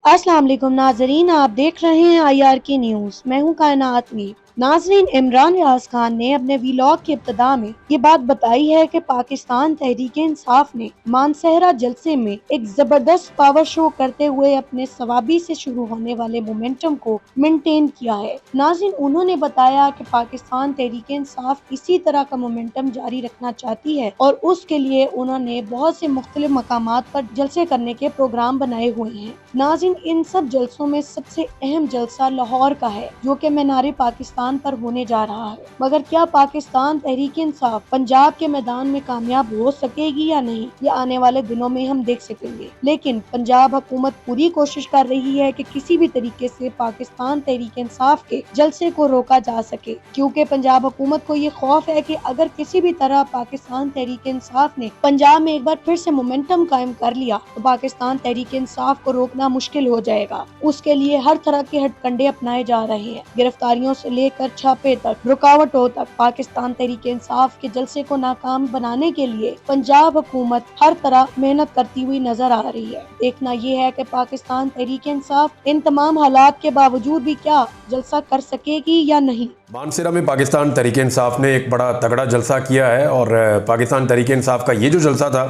अस्सलाम वालेकुम नाजरीन, आप देख रहे हैं IR की न्यूज़। मैं हूं कायनात मीर। नाजरीन, इमरान रियाज खान ने अपने वीलॉग की इब्तिदा में ये बात बताई है कि पाकिस्तान तहरीक इंसाफ ने मानसहरा जलसे में एक जबरदस्त पावर शो करते हुए अपने सवाबी से शुरू होने वाले मोमेंटम को मेंटेन किया है। नाजरीन, उन्होंने बताया कि पाकिस्तान तहरीक इंसाफ इसी तरह का मोमेंटम जारी रखना चाहती है और उसके लिए उन्होंने बहुत से मुख्तलिफ मकामात पर जलसे करने के प्रोग्राम बनाए हुए हैं। नाज़रीन, इन सब जलसों में सबसे अहम जलसा लाहौर का है, जो कि मीनार पाकिस्तान पर होने जा रहा है। मगर क्या पाकिस्तान तहरीक इंसाफ पंजाब के मैदान में कामयाब हो सकेगी या नहीं, ये आने वाले दिनों में हम देख सकेंगे। लेकिन पंजाब हुकूमत पूरी कोशिश कर रही है कि किसी भी तरीके से पाकिस्तान तहरीक इंसाफ के जलसे को रोका जा सके, क्योंकि पंजाब हुकूमत को ये खौफ है कि अगर किसी भी तरह पाकिस्तान तहरीक इंसाफ ने पंजाब में एक बार फिर से मोमेंटम कायम कर लिया तो पाकिस्तान तहरीक इंसाफ को रोकना मुश्किल हो जाएगा। उसके लिए हर तरह के हथकंडे अपनाए जा रहे हैं। गिरफ्तारियों से लेकर छापे तक, रुकावटों तक। पाकिस्तान तहरीक इंसाफ के जलसे को नाकाम बनाने के लिए पंजाब हुकूमत हर तरह मेहनत करती हुई नजर आ रही है। देखना ये है कि पाकिस्तान तहरीक इंसाफ इन तमाम हालात के बावजूद भी क्या जलसा कर सकेगी या नहीं। मानसरा में पाकिस्तान तहरीक इंसाफ ने एक बड़ा तगड़ा जलसा किया है और पाकिस्तान तहरीक इंसाफ का ये जो जलसा था,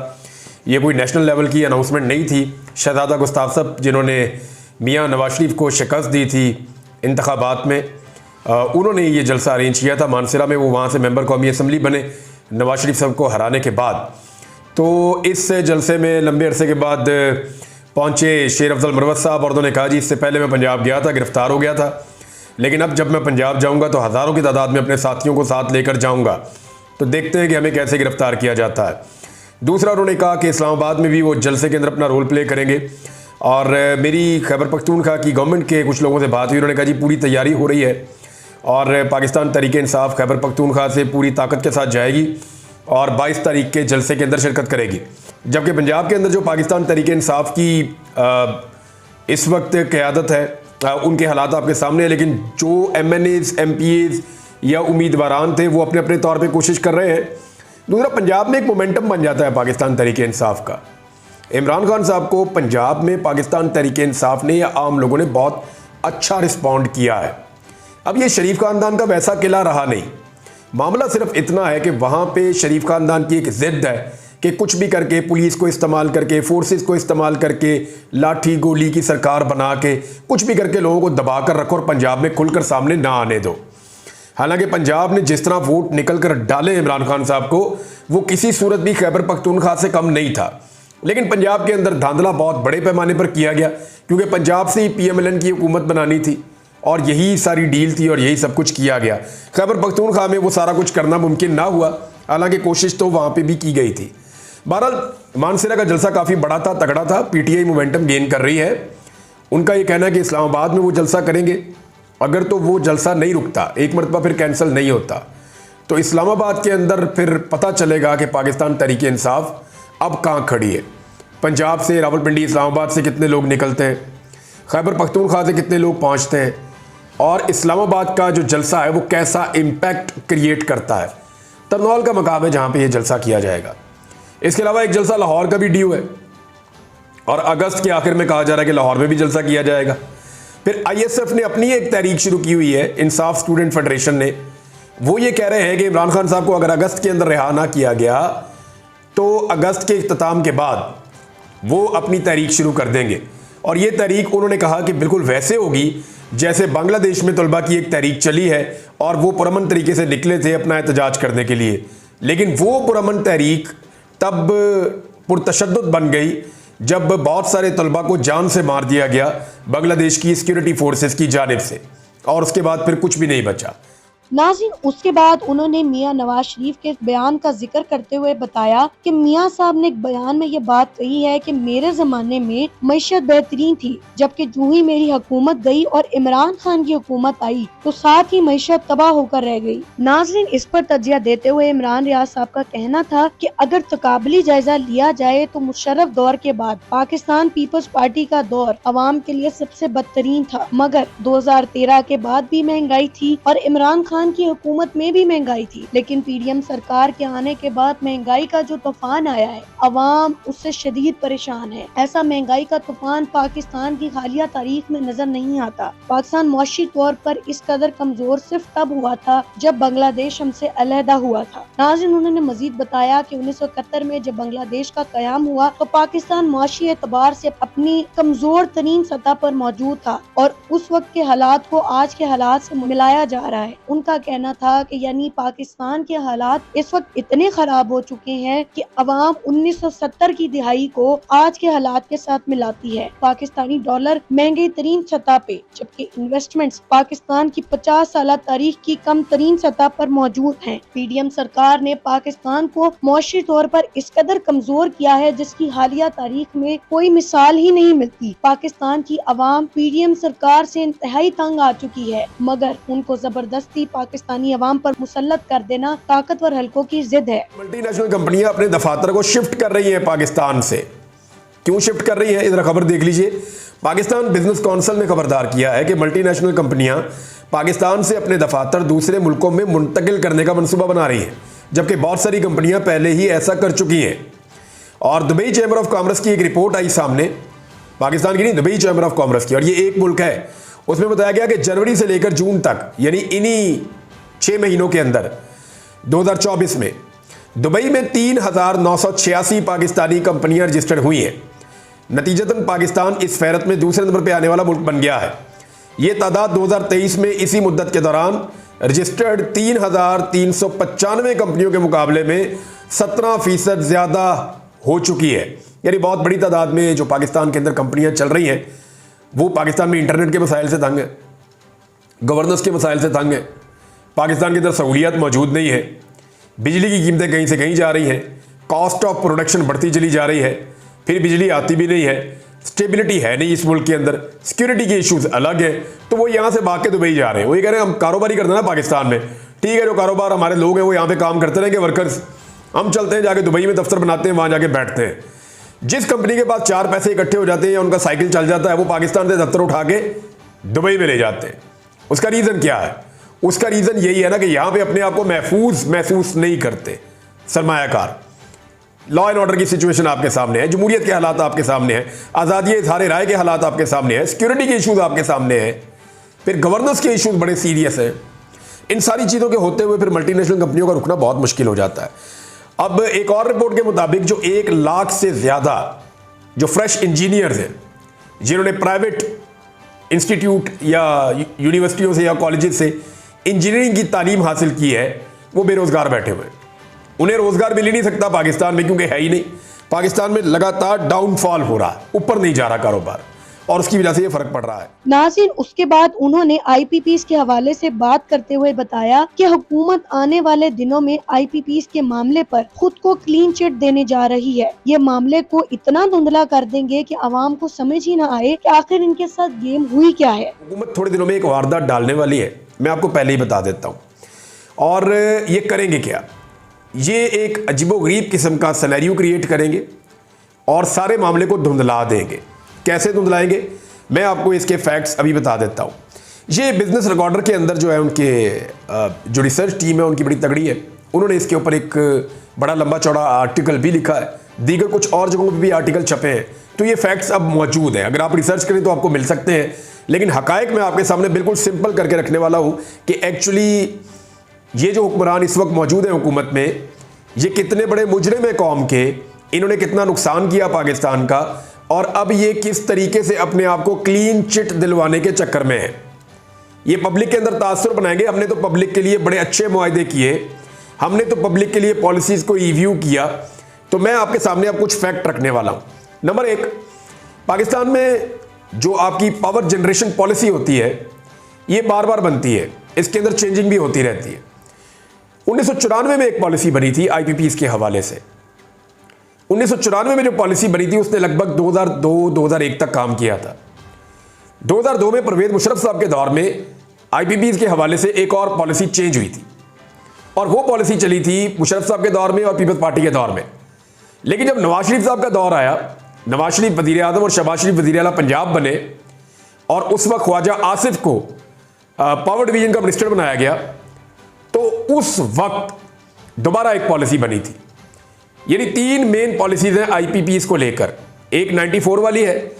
ये कोई नेशनल लेवल की अनाउंसमेंट नहीं थी। शहजादा गुस्ताफ साहब, जिन्होंने मियां नवाज शरीफ को शिकस्त दी थी इंतखाबात में, उन्होंने ये जलसा अरेंज किया था मानसरा में। वो वहाँ से मेंबर कौमी असम्बली बने नवाज शरीफ साहब को हराने के बाद। तो इस जलसे में लंबे अरसे के बाद पहुँचे शेर अफजल मरवत साहब और उन्होंने कहा जी इससे पहले मैं पंजाब गया था, गिरफ्तार हो गया था, लेकिन अब जब मैं पंजाब जाऊंगा तो हज़ारों की तादाद में अपने साथियों को साथ लेकर जाऊंगा, तो देखते हैं कि हमें कैसे गिरफ्तार किया जाता है। दूसरा, उन्होंने कहा कि इस्लामाबाद में भी वो जलसे के अंदर अपना रोल प्ले करेंगे। और मेरी खैबर पख्तूनख्वा की गवर्नमेंट के कुछ लोगों से बात हुई, उन्होंने कहा जी पूरी तैयारी हो रही है और पाकिस्तान तहरीक इंसाफ खैबर पख्तूनख्वा से पूरी ताकत के साथ जाएगी और 22 तारीख के जलसे के अंदर शिरकत करेगी। जबकि पंजाब के अंदर जो पाकिस्तान तहरीक इंसाफ की इस वक्त क़यादत है, उनके हालात आपके सामने हैं, लेकिन जो MNAs, MPAs या उम्मीदवारान थे वो अपने अपने तौर पे कोशिश कर रहे हैं। दूसरा, पंजाब में एक मोमेंटम बन जाता है पाकिस्तान तहरीक इंसाफ का। इमरान खान साहब को पंजाब में पाकिस्तान तहरीक इंसाफ ने या आम लोगों ने बहुत अच्छा रिस्पॉन्ड किया है। अब ये शरीफ खानदान का वैसा किला रहा नहीं। मामला सिर्फ इतना है कि वहाँ पे शरीफ खानदान की एक ज़िद है कि कुछ भी करके, पुलिस को इस्तेमाल करके, फोर्सेस को इस्तेमाल करके, लाठी गोली की सरकार बना के, कुछ भी करके लोगों को दबा कर रखो और पंजाब में खुलकर सामने ना आने दो। हालांकि पंजाब ने जिस तरह वोट निकल कर डाले इमरान खान साहब को, वो किसी सूरत भी खैबर पख्तूनख्वा से कम नहीं था। लेकिन पंजाब के अंदर धांधला बहुत बड़े पैमाने पर किया गया, क्योंकि पंजाब से ही PMLN की हुकूमत बनानी थी और यही सारी डील थी और यही सब कुछ किया गया। खैबर पख्तूनख्वा में वो सारा कुछ करना मुमकिन ना हुआ, हालांकि कोशिश तो वहाँ पर भी की गई थी। बहरहाल मानसरा का जलसा काफ़ी बड़ा था, तगड़ा था। PTI मोमेंटम गेन कर रही है। उनका ये कहना है कि इस्लामाबाद में वो जलसा करेंगे। अगर तो वो जलसा नहीं रुकता, एक मरतबा फिर कैंसिल नहीं होता, तो इस्लामाबाद के अंदर फिर पता चलेगा कि पाकिस्तान तहरीक इंसाफ अब कहाँ खड़ी है। पंजाब से, रावलपिंडी, इस्लामाबाद से कितने लोग निकलते हैं, खैबर पख्तूनख्वा से कितने लोग पहुँचते हैं और इस्लामाबाद का जो जलसा है वो कैसा इम्पैक्ट क्रिएट करता है। तरनौल का मकाम है जहाँ पर यह जलसा किया जाएगा। इसके अलावा एक जलसा लाहौर का भी ड्यू है और अगस्त के आखिर में कहा जा रहा है कि लाहौर में भी जलसा किया जाएगा। फिर ISF ने अपनी एक तहरीक शुरू की हुई है, इंसाफ स्टूडेंट फेडरेशन ने। वो ये कह रहे हैं कि इमरान खान साहब को अगर अगस्त के अंदर रिहा ना किया गया तो अगस्त के इख्तिताम के बाद वो अपनी तहरीक शुरू कर देंगे। और ये तहरीक उन्होंने कहा कि बिल्कुल वैसे होगी जैसे बांग्लादेश में तलबा की एक तहरीक चली है और वो पुरअमन तरीके से निकले थे अपना एहतजाज करने के लिए, लेकिन वो पुरअमन तहरीक तब पुरतशद्दुद बन गई जब बहुत सारे तलबा को जान से मार दिया गया बांग्लादेश की सिक्योरिटी फोर्सेस की जानिब से, और उसके बाद फिर कुछ भी नहीं बचा। नाज़रीन, उसके बाद उन्होंने मियां नवाज शरीफ के बयान का जिक्र करते हुए बताया कि मियां साहब ने एक बयान में ये बात कही है कि मेरे जमाने में मईशत बेहतरीन थी, जबकि जो ही मेरी हुकूमत गई और इमरान खान की हुकूमत आई तो साथ ही मईशत तबाह होकर रह गई। नाज़रीन, इस पर तजिया देते हुए इमरान रियाज साहब का कहना था कि अगर तकाबली जायजा लिया जाए तो मुशर्रफ दौर के बाद पाकिस्तान पीपल्स पार्टी का दौर अवाम के लिए सबसे बदतरीन था, मगर 2013 के बाद भी महंगाई थी और इमरान खान पाकिस्तान की हुकूमत में भी महंगाई थी, लेकिन पीडीएम सरकार के आने के बाद महंगाई का जो तूफान आया है, अवाम उससे शदीद परेशान है। ऐसा महंगाई का तूफान पाकिस्तान की हालिया तारीख में नजर नहीं आता। पाकिस्तान मुआशी तौर पर इस कदर कमजोर सिर्फ तब हुआ था जब बांग्लादेश हमसे अलहदा हुआ था। नाज़रीन, उन्होंने मजीद बताया कि 1971 में जब बांग्लादेश का कयाम हुआ तो पाकिस्तान मुआशी एतबार से अपनी कमजोर तरीन सतह पर मौजूद था और उस वक्त के हालात को आज के हालात से मिलाया जा रहा है। उनका कहना था कि यानी पाकिस्तान के हालात इस वक्त इतने खराब हो चुके हैं कि अवाम 1970 की दिहाई को आज के हालात के साथ मिलाती है। पाकिस्तानी डॉलर महंगी तरीन सतह पे, जबकि इन्वेस्टमेंट्स पाकिस्तान की 50 साल तारीख की कम तरीन सतह पर मौजूद हैं। पीडीएम सरकार ने पाकिस्तान को मुआशी तौर पर इस कदर कमजोर किया है जिसकी हालिया तारीख में कोई मिसाल ही नहीं मिलती। पाकिस्तान की अवाम पीडीएम सरकार से इंतहाई तंग आ चुकी है, मगर उनको जबरदस्ती पाकिस्तानी अवाम पर मुसल्लत कर देना ताकतवर हलकों की जिद है। मल्टीनेशनल कंपनियां अपने दफातर को शिफ्ट कर रही हैं पाकिस्तान से। क्यों शिफ्ट कर रही है, इधर खबर देख लीजिए। पाकिस्तान बिजनेस काउंसिल ने खबरदार किया है कि मल्टीनेशनल कंपनियां पाकिस्तान से अपने दफातर दूसरे मुल्कों में मुंतकिल करने का मंसूबा बना रही हैं, जबकि बहुत सारी कंपनियां पहले ही ऐसा कर चुकी हैं। और दुबई चैम्बर ऑफ कॉमर्स की एक रिपोर्ट आई सामने, पाकिस्तान की नहीं, दुबई चैम्बर ऑफ कॉमर्स की, और ये एक मुल्क है। उसमें बताया गया कि जनवरी से लेकर जून तक, यानी इन्हीं 6 महीनों के अंदर 2024 में दुबई में 3,986 पाकिस्तानी कंपनियां रजिस्टर्ड हुई हैं। नतीजतन पाकिस्तान इस फेहरत में दूसरे नंबर पर आने वाला मुल्क बन गया है। ये तादाद 2023 में इसी मुद्दत के दौरान रजिस्टर्ड 3,395 कंपनियों के मुकाबले में 17% ज़्यादा हो चुकी है। यानी बहुत बड़ी तादाद में जो पाकिस्तान के अंदर कंपनियां चल रही हैं वो पाकिस्तान में इंटरनेट के मसाइल से तंग है, गवर्नेंस के मसाइल से तंग है, पाकिस्तान के अंदर सहूलियात मौजूद नहीं है, बिजली की कीमतें कहीं से कहीं जा रही हैं, कॉस्ट ऑफ प्रोडक्शन बढ़ती चली जा रही है, फिर बिजली आती भी नहीं है, स्टेबिलिटी है नहीं इस मुल्क के अंदर, सिक्योरिटी के इश्यूज अलग है। तो वो यहाँ से भाग के दुबई जा रहे हैं। वो ये कह रहे हैं हम कारोबारी करते हैं ना पाकिस्तान में, ठीक है, जो कारोबार हमारे लोग हैं वो यहाँ पे काम करते रहेंगे, वर्कर्स, हम चलते हैं जाके दुबई में दफ्तर बनाते हैं, वहाँ जाके बैठते हैं। जिस कंपनी के पास 4 पैसे इकट्ठे हो जाते हैं या उनका साइकिल चल जाता है, वो पाकिस्तान से दफ्तर उठा के दुबई में ले जाते हैं। उसका रीज़न क्या है? उसका रीज़न यही है ना कि यहाँ पे अपने आप को महफूज महसूस नहीं करते सरमायाकार। लॉ एंड ऑर्डर की सिचुएशन आपके सामने है, जमहूरियत के हालात आपके सामने हैं, आज़ादी इज़हार राय के हालात आपके सामने हैं, सिक्योरिटी के इशूज़ आपके सामने हैं, फिर गवर्नेंस के इशूज़ बड़े सीरियस हैं। इन सारी चीज़ों के होते हुए फिर मल्टीनेशनल कंपनियों का रुकना बहुत मुश्किल हो जाता है। अब एक और रिपोर्ट के मुताबिक जो 1 लाख से ज़्यादा जो फ्रेश इंजीनियर्स हैं जिन्होंने प्राइवेट इंस्टीट्यूट या यूनिवर्सिटियों से या कॉलेजेस से इंजीनियरिंग की तालीम हासिल की है, वो बेरोज़गार बैठे हुए हैं। उन्हें रोज़गार मिल ही नहीं सकता पाकिस्तान में, क्योंकि है ही नहीं। पाकिस्तान में लगातार डाउनफॉल हो रहा है, ऊपर नहीं जा रहा कारोबार, और उसकी वजह से ये फर्क पड़ रहा है। नाज़रीन, उसके बाद उन्होंने IPPs के हवाले से बात करते हुए बताया कि हुकूमत आने वाले दिनों में IPPs के मामले पर खुद को क्लीन चिट देने जा रही है। ये मामले को इतना धुंधला कर देंगे कि आवाम को समझ ही ना आए कि आखिर इनके साथ गेम हुई क्या है। हुकूमत थोड़े दिनों में एक वारदात डालने वाली है, मैं आपको पहले ही बता देता हूँ। और ये करेंगे क्या, ये एक अजीबोगरीब किस्म का सिनेरियो क्रिएट करेंगे और सारे मामले को धुंधला देंगे। कैसे धुंधलाएंगे, मैं आपको इसके फैक्ट्स अभी बता देता हूँ। ये बिजनेस रिकॉर्डर के अंदर जो है उनके जो रिसर्च टीम है उनकी बड़ी तगड़ी है। उन्होंने इसके ऊपर एक बड़ा लंबा चौड़ा आर्टिकल भी लिखा है, दीगर कुछ और जगहों पर भी आर्टिकल छपे हैं। तो ये फैक्ट्स अब मौजूद हैं, अगर आप रिसर्च करें तो आपको मिल सकते हैं। लेकिन हकायक मैं आपके सामने बिल्कुल सिंपल करके रखने वाला हूँ कि एक्चुअली ये जो हुक्मरान इस वक्त मौजूद है हुकूमत में, ये कितने बड़े मुजरिम है कौम के, इन्होंने कितना नुकसान किया पाकिस्तान का, और अब ये किस तरीके से अपने आप को क्लीन चिट दिलवाने के चक्कर में है। ये पब्लिक के अंदर तासुर बनाएंगे। हमने तो पब्लिक के लिए बड़े अच्छे मुआहदे किए, हमने तो पब्लिक के लिए पॉलिसीज़ को रिव्यू किया। तो मैं आपके सामने अब कुछ फैक्ट रखने वाला हूँ। नंबर 1, पाकिस्तान में जो आपकी पावर जनरेशन पॉलिसी होती है ये बार बार बनती है, इसके अंदर चेंजिंग भी होती रहती है। 1994 में एक पॉलिसी बनी थी IPPs के हवाले से। 1994 में जो पॉलिसी बनी थी उसने लगभग 2002-2001 तक काम किया था। 2002 में परवेज मुशर्रफ साहब के दौर में IPPs के हवाले से एक और पॉलिसी चेंज हुई थी, और वो पॉलिसी चली थी मुशर्रफ साहब के दौर में और पीपल्स पार्टी के दौर में। लेकिन जब नवाज शरीफ साहब का दौर आया, नवाज शरीफ वज़ीर आज़म और शहबाज शरीफ वज़ीर आला पंजाब बने, और उस वक्त ख्वाजा आसिफ को पावर डिवीजन का मिनिस्टर बनाया गया, तो उस वक्त दोबारा एक पॉलिसी बनी थी। यानी 3 मेन पॉलिसीज हैं आईपीपीज को लेकर, एक 94 वाली है,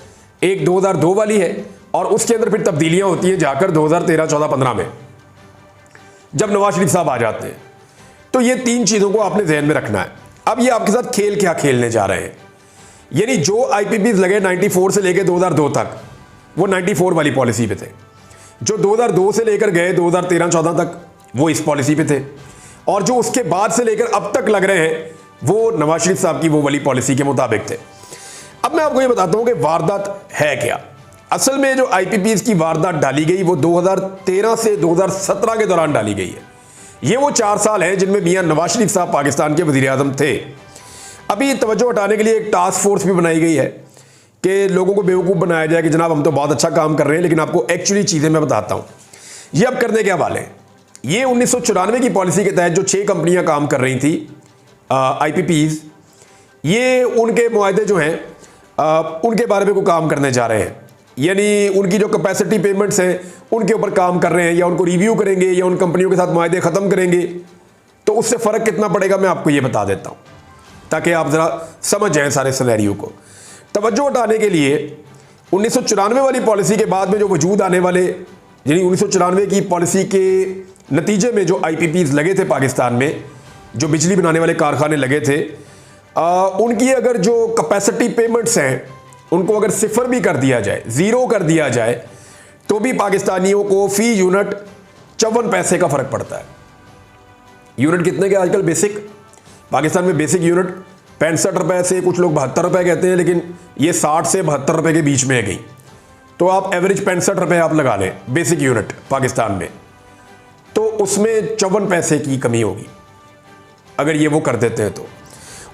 एक 2002 वाली है, और उसके अंदर फिर तब्दीलियां होती हैं जाकर 2013, 14, 15 में जब नवाज शरीफ साहब आ जाते हैं। तो ये 3 चीजों को आपने ध्यान में रखना है। अब ये आपके साथ खेल क्या खेलने जा रहे हैं, यानी जो आईपीपीज लगे 94 से लेकर 2002 तक वो 94 वाली पॉलिसी पे थे, जो 2002 से लेकर गए 2013, 14 तक वो इस पॉलिसी पे थे, और जो उसके बाद से लेकर अब तक लग रहे हैं वो नवाज शरीफ साहब की वो वाली पॉलिसी के मुताबिक थे। अब मैं आपको ये बताता हूं कि वारदात है क्या। असल में जो आईपीपीज की वारदात डाली गई वो 2013 से 2017 के दौरान डाली गई है। ये वो 4 साल हैं जिनमें मियां नवाज शरीफ साहब पाकिस्तान के वजीर आज़म थे। अभी तवज्जो हटाने के लिए एक टास्क फोर्स भी बनाई गई है कि लोगों को बेवकूफ़ बनाया जाए कि जनाब हम तो बहुत अच्छा काम कर रहे हैं, लेकिन आपको एक्चुअली चीज़ें मैं बताता हूँ। ये अब करने क्या वाले हैं, ये 1994 की पॉलिसी के तहत जो 6 कंपनियां काम कर रही थी आईपीपीज, ये उनके मुआहदे जो हैं उनके बारे में कोई काम करने जा रहे हैं। यानी उनकी जो कैपेसिटी पेमेंट्स हैं उनके ऊपर काम कर रहे हैं, या उनको रिव्यू करेंगे, या उन कंपनियों के साथ मुआहदे ख़त्म करेंगे। तो उससे फ़र्क कितना पड़ेगा मैं आपको ये बता देता हूँ, ताकि आप ज़रा समझ जाएं सारे सिनेरियो को। तवज्जो हटाने के लिए 1994 वाली पॉलिसी के बाद में जो वजूद आने वाले, यानी 1994 की पॉलिसी के नतीजे में जो आईपीपीज लगे थे पाकिस्तान में, जो बिजली बनाने वाले कारखाने लगे थे, उनकी अगर जो कैपेसिटी पेमेंट्स हैं उनको अगर सिफर भी कर दिया जाए, ज़ीरो कर दिया जाए, तो भी पाकिस्तानियों को फी यूनिट 54 पैसे का फ़र्क पड़ता है। यूनिट कितने के आजकल बेसिक पाकिस्तान में बेसिक यूनिट 65 रुपए से, कुछ लोग 72 रुपए कहते हैं, लेकिन ये 60 से 72 रुपए के बीच में है गई। तो आप एवरेज 65 रुपए आप लगा लें बेसिक यूनिट पाकिस्तान में, तो उसमें 54 पैसे की कमी होगी अगर ये वो कर देते हैं। तो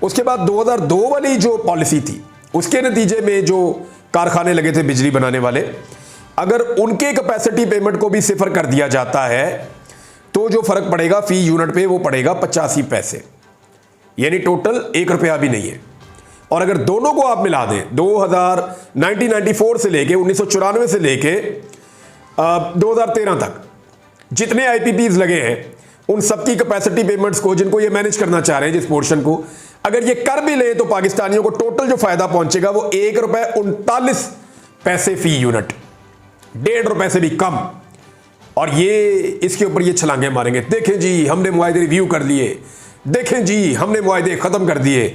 उसके बाद 2002 वाली जो पॉलिसी थी उसके नतीजे में जो कारखाने लगे थे बिजली बनाने वाले, अगर उनके कैपेसिटी पेमेंट को भी सिफर कर दिया जाता है तो जो फर्क पड़ेगा फी यूनिट पे वो पड़ेगा 85 पैसे, यानी टोटल 1 रुपया भी नहीं है। और अगर दोनों को आप मिला दें 1994 से लेके 1994 से लेके 2013 तक जितने आईपीपीज लगे हैं उन सबकी कैपेसिटी पेमेंट्स को, जिनको ये मैनेज करना चाह रहे हैं जिस पोर्शन को, अगर ये कर भी ले तो पाकिस्तानियों को टोटल जो फायदा पहुंचेगा वो 1 रुपए 39 पैसे फी यूनिट, 1.5 रुपए से भी कम। और ये इसके ऊपर ये छलांगे मारेंगे, देखें जी हमने मुआहदे रिव्यू कर लिए, देखें जी हमने मुआहदे खत्म कर दिए,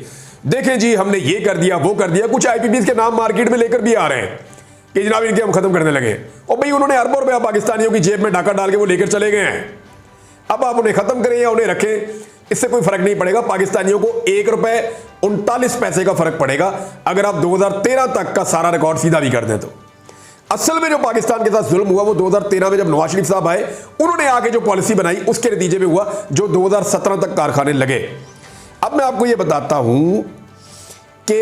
देखें जी हमने ये कर दिया वो कर दिया। कुछ आईपीपीज के नाम मार्केट में लेकर भी आ रहे हैं कि जनाब इनके हम खत्म करने लगे, और भाई उन्होंने अरबों रुपया पाकिस्तानियों की जेब में डाका डाल के वो लेकर चले गए हैं। अब आप उन्हें खत्म करें या उन्हें रखें, इससे कोई फर्क नहीं पड़ेगा। पाकिस्तानियों को 1 रुपए 39 पैसे का फर्क पड़ेगा अगर आप 2013 तक का सारा रिकॉर्ड सीधा भी कर दें तो। असल में जो पाकिस्तान के साथ जुल्म हुआ वो 2013 में जब नवाज शरीफ साहब आए, उन्होंने आके जो पॉलिसी बनाई उसके नतीजे में हुआ, जो 2017 तक कारखाने लगे। अब मैं आपको ये बताता हूं कि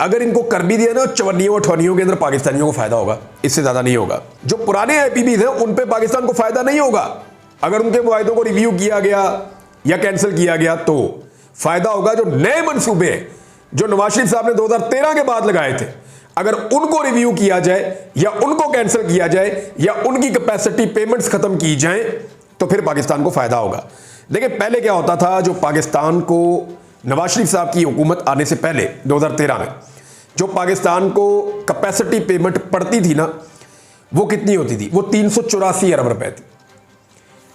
अगर इनको कर भी दिया ना, चवन्नियों अठवन्नियों के अंदर पाकिस्तानियों को फायदा होगा, इससे ज्यादा नहीं होगा। जो पुराने आईपीपीज हैं उन पे पाकिस्तान को फायदा नहीं होगा। अगर उनके मुआहदों को रिव्यू किया गया या कैंसिल किया गया तो फायदा होगा जो नए मंसूबे जो नवाज शरीफ साहब ने 2013 के बाद लगाए थे, अगर उनको रिव्यू किया जाए या उनको कैंसिल किया जाए या उनकी कैपेसिटी पेमेंट्स खत्म की जाए तो फिर पाकिस्तान को फायदा होगा। देखिए पहले क्या होता था, जो पाकिस्तान को नवाज शरीफ साहब की हुकूमत आने से पहले 2013 में जो पाकिस्तान को कैपेसिटी पेमेंट पड़ती थी ना, वो कितनी होती थी, वो 384 अरब रुपए थी।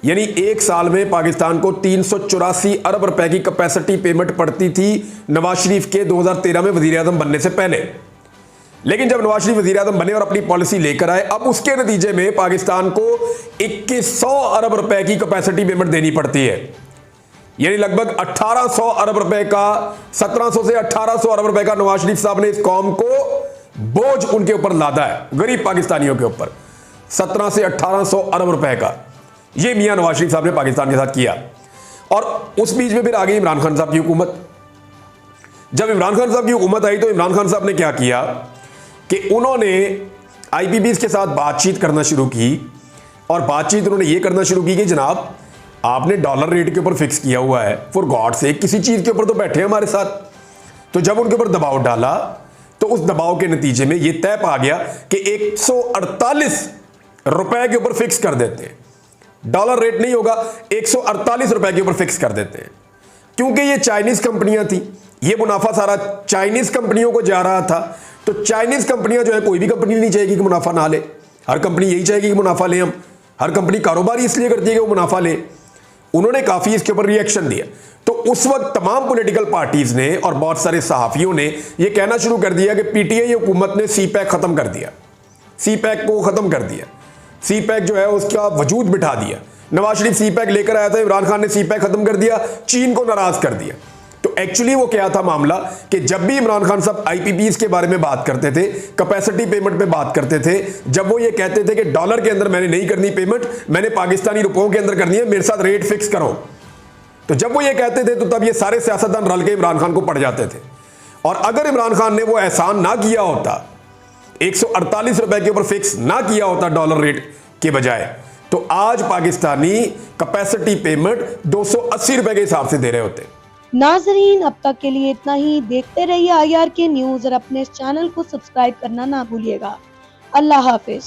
यानी एक साल में पाकिस्तान को 384 अरब रुपए की कैपेसिटी पेमेंट पड़ती थी नवाज शरीफ के 2013 में वजीर आजम बनने से पहले। लेकिन जब नवाज शरीफ वजीर आजम बने और अपनी पॉलिसी लेकर आए, अब उसके नतीजे में पाकिस्तान को 2100 अरब रुपए की कैपेसिटी पेमेंट देनी पड़ती है। यानी लगभग 1800 अरब रुपए का, 1700 से 1800 अरब रुपए का नवाज शरीफ साहब ने इस कौम को बोझ उनके ऊपर लादा है, गरीब पाकिस्तानियों के ऊपर 17 से 1800 अरब रुपए का। ये मियां नवाज शरीफ साहब ने पाकिस्तान के साथ किया। और उस बीच में फिर आ गई इमरान खान साहब की हुकूमत। जब इमरान खान साहब की हुकूमत आई तो इमरान खान साहब ने क्या किया कि उन्होंने आईपीपीज के साथ बातचीत करना शुरू की, और बातचीत उन्होंने ये करना शुरू की कि जनाब आपने डॉलर रेट के ऊपर फिक्स किया हुआ है, फॉर गॉड से किसी चीज के ऊपर तो बैठे हमारे साथ। तो जब उनके ऊपर दबाव डाला तो उस दबाव के नतीजे में यह तय पा गया कि 148 रुपए के ऊपर फिक्स कर देते हैं। डॉलर रेट नहीं होगा, 148 रुपए के ऊपर फिक्स कर देते हैं। क्योंकि ये चाइनीज कंपनियां थी, ये मुनाफा सारा चाइनीज कंपनियों को जा रहा था, तो चाइनीज कंपनियां जो है, कोई भी कंपनी नहीं चाहेगी कि मुनाफा ना ले, हर कंपनी यही चाहेगी कि मुनाफा ले हम, हर कंपनी कारोबार इसलिए करती है कि वो मुनाफा ले। उन्होंने काफी इसके ऊपर रिएक्शन दिया, तो उस वक्त तमाम पॉलिटिकल पार्टीज ने और बहुत सारे सहाफियों ने यह कहना शुरू कर दिया कि पीटीआई हुकूमत ने सी पैक खत्म कर दिया, सी पैक को खत्म कर दिया, सी पैक जो है उसका वजूद बिठा दिया। नवाज शरीफ सी पैक लेकर आया था, इमरान खान ने सी पैक खत्म कर दिया, चीन को नाराज कर दिया। तो एक्चुअली वो क्या था मामला कि जब भी इमरान खान साहब आईपीपीज के बारे में बात करते थे, कैपेसिटी पेमेंट पे बात करते थे, जब वो ये कहते थे कि डॉलर के अंदर मैंने नहीं करनी पेमेंट, मैंने पाकिस्तानी रुपयों के अंदर करनी है, मेरे साथ रेट फिक्स करो, तो जब वो ये कहते थे तो तब ये सारे सियासतदान रल के इमरान खान को पड़ जाते थे। और अगर इमरान खान ने वो एहसान ना किया होता, 148 रुपए के ऊपर फिक्स ना किया होता डॉलर रेट के बजाय, तो आज पाकिस्तानी कैपेसिटी पेमेंट 280 रुपए के हिसाब से दे रहे होते। नाजरीन, अब तक के लिए इतना ही। देखते रहिए IRK न्यूज और अपने इस चैनल को सब्सक्राइब करना ना भूलिएगा। अल्लाह हाफिज।